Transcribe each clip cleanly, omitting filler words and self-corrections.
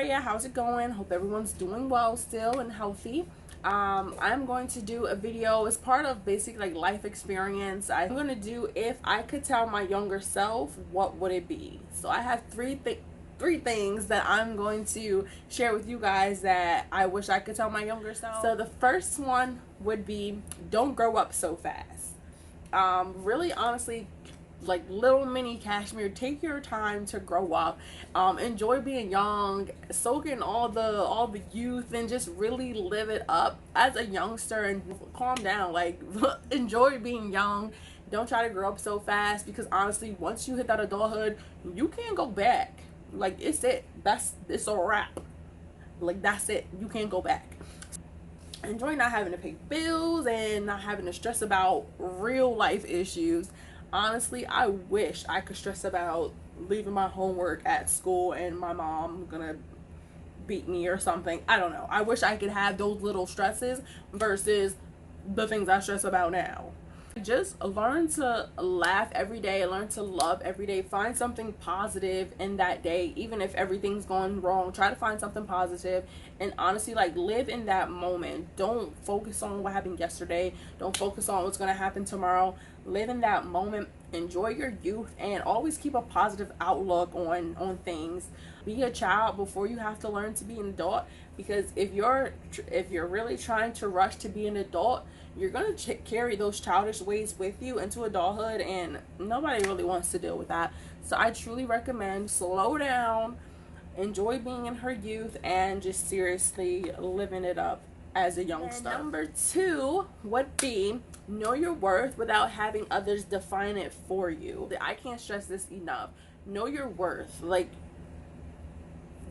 yeah, how's it going? Hope everyone's doing well still and healthy. I'm going to do a video as part of basic like life experience. I'm going to do if I could tell my younger self, what would it be? So I have three things that I'm going to share with you guys that I wish I could tell my younger self. So the first one would be, don't grow up so fast. Really honestly, like little mini Cashmere, take your time to grow up. Enjoy being young, soak in all the youth, and just really live it up as a youngster, and calm down, like enjoy being young. Don't try to grow up so fast, because honestly, once you hit that adulthood, you can't go back. Like it's a wrap. Like that's it, you can't go back. Enjoy not having to pay bills and not having to stress about real life issues. Honestly, I wish I could stress about leaving my homework at school and my mom gonna beat me or something. I don't know. I wish I could have those little stresses versus the things I stress about now. Just learn to laugh every day, learn to love every day, find something positive in that day. Even if everything's going wrong, try to find something positive, and honestly, like, live in that moment. Don't focus on what happened yesterday, don't focus on what's going to happen tomorrow. Live in that moment, enjoy your youth, and always keep a positive outlook on things. Be a child before you have to learn to be an adult, because if you're really trying to rush to be an adult, you're going to carry those childish ways with you into adulthood, and nobody really wants to deal with that. So I truly recommend slow down, enjoy being in her youth, and just seriously living it up as a youngster. And number two would be, know your worth without having others define it for you. I can't stress this enough. Know your worth. Like,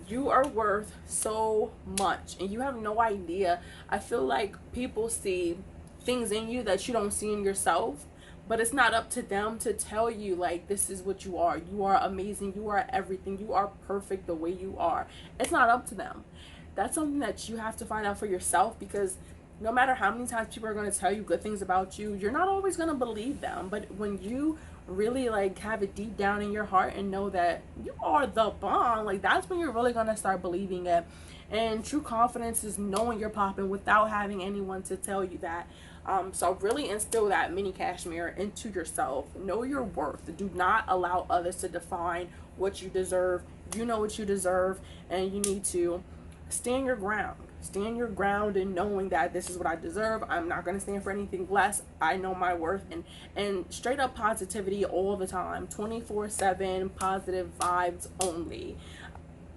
you are worth so much, and you have no idea. I feel like people see things in you that you don't see in yourself, but it's not up to them to tell you, like, this is what you are. You are amazing, you are everything, you are perfect the way you are. It's not up to them. That's something that you have to find out for yourself, because no matter how many times people are going to tell you good things about you, you're not always going to believe them. But when you really like have it deep down in your heart and know that you are the bomb, like, that's when you're really going to start believing it. And true confidence is knowing you're popping without having anyone to tell you that. So really instill that mini Cashmere into yourself. Know your worth. Do not allow others to define what you deserve. You know what you deserve, and you need to stand your ground. Stand your ground in knowing that this is what I deserve. I'm not going to stand for anything less. I know my worth. And straight up positivity all the time. 24/7 positive vibes only.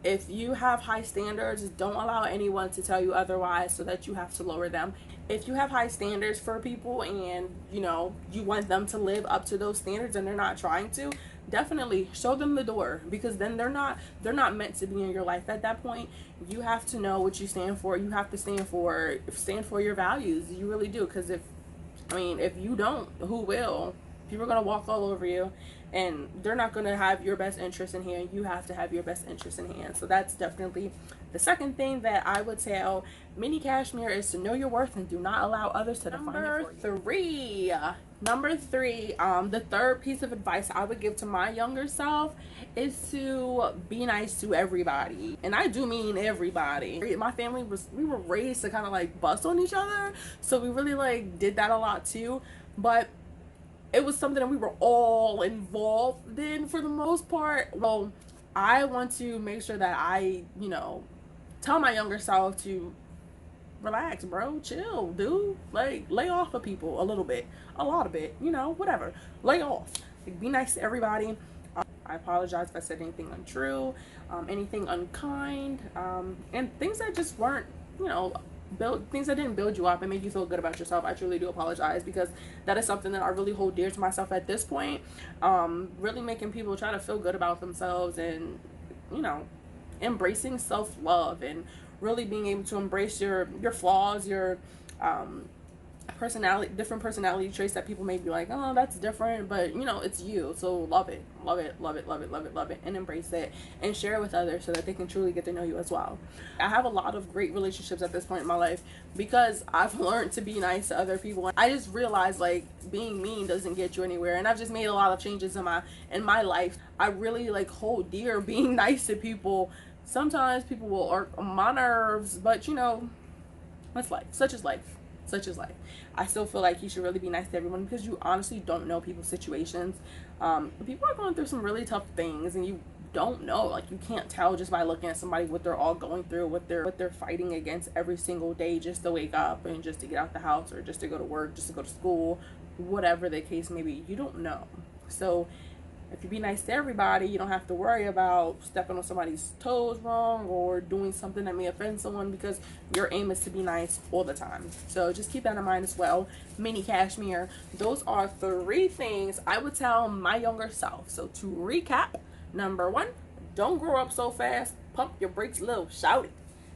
If you have high standards, don't allow anyone to tell you otherwise, so that you have to lower them. If you have high standards for people, and you want them to live up to those standards and they're not trying to, definitely show them the door, because then they're not meant to be in your life at that point. You have to know what you stand for. You have to stand for your values. You really do, because if you don't, who will? People are going to walk all over you, and they're not going to have your best interest in hand. You have to have your best interest in hand. So that's definitely the second thing that I would tell mini Cashmere, is to know your worth and do not allow others to define it for you. Number three, the third piece of advice I would give to my younger self is to be nice to everybody. And I do mean everybody. My family we were raised to kind of like bust on each other, so we really like did that a lot too. But it was something that we were all involved in for the most part. Well, I want to make sure that I, tell my younger self to relax, bro, chill, dude. Like, lay off of people a little bit, a lot of it, whatever. Lay off. Like, be nice to everybody. I apologize if I said anything untrue, anything unkind, and things that just weren't, things that didn't build you up and make you feel good about yourself. I truly do apologize, because that is something that I really hold dear to myself at this point. Really making people try to feel good about themselves, and embracing self-love, and really being able to embrace your flaws, your different personality traits that people may be like, oh, that's different, but it's you. So love it, love it, love it, love it, love it, love it, and embrace it, and share it with others, so that they can truly get to know you as well. I have a lot of great relationships at this point in my life, because I've learned to be nice to other people. I just realized, like, being mean doesn't get you anywhere, and I've just made a lot of changes in my life. I really like hold dear being nice to people, Sometimes people will irk my nerves, but you know, that's life. Such is life. Such is life. I still feel like you should really be nice to everyone because you honestly don't know people's situations. People are going through some really tough things, and you don't know. Like, you can't tell just by looking at somebody what they're all going through, what they're fighting against every single day just to wake up and just to get out the house or just to go to work, just to go to school, whatever the case may be. You don't know. So if you be nice to everybody, you don't have to worry about stepping on somebody's toes wrong or doing something that may offend someone, because your aim is to be nice all the time. So just keep that in mind as well. Mini Cashmere, those are 3 things I would tell my younger self. So to recap, number 1, don't grow up so fast. Pump your brakes a little, shout it.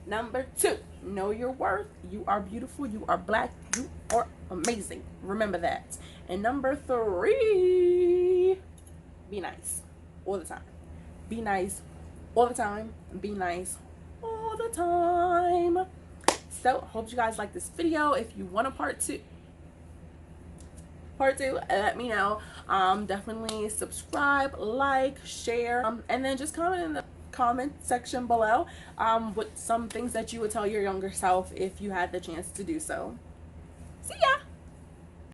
Number 2, know your worth. You are beautiful. You are black. You are amazing. Remember that. And number 3, be nice all the time. Be nice all the time. Be nice all the time. So, hope you guys like this video. If you want a part two, let me know. Definitely subscribe, like, share, and then just comment in the comment section below with some things that you would tell your younger self if you had the chance to do so. See ya!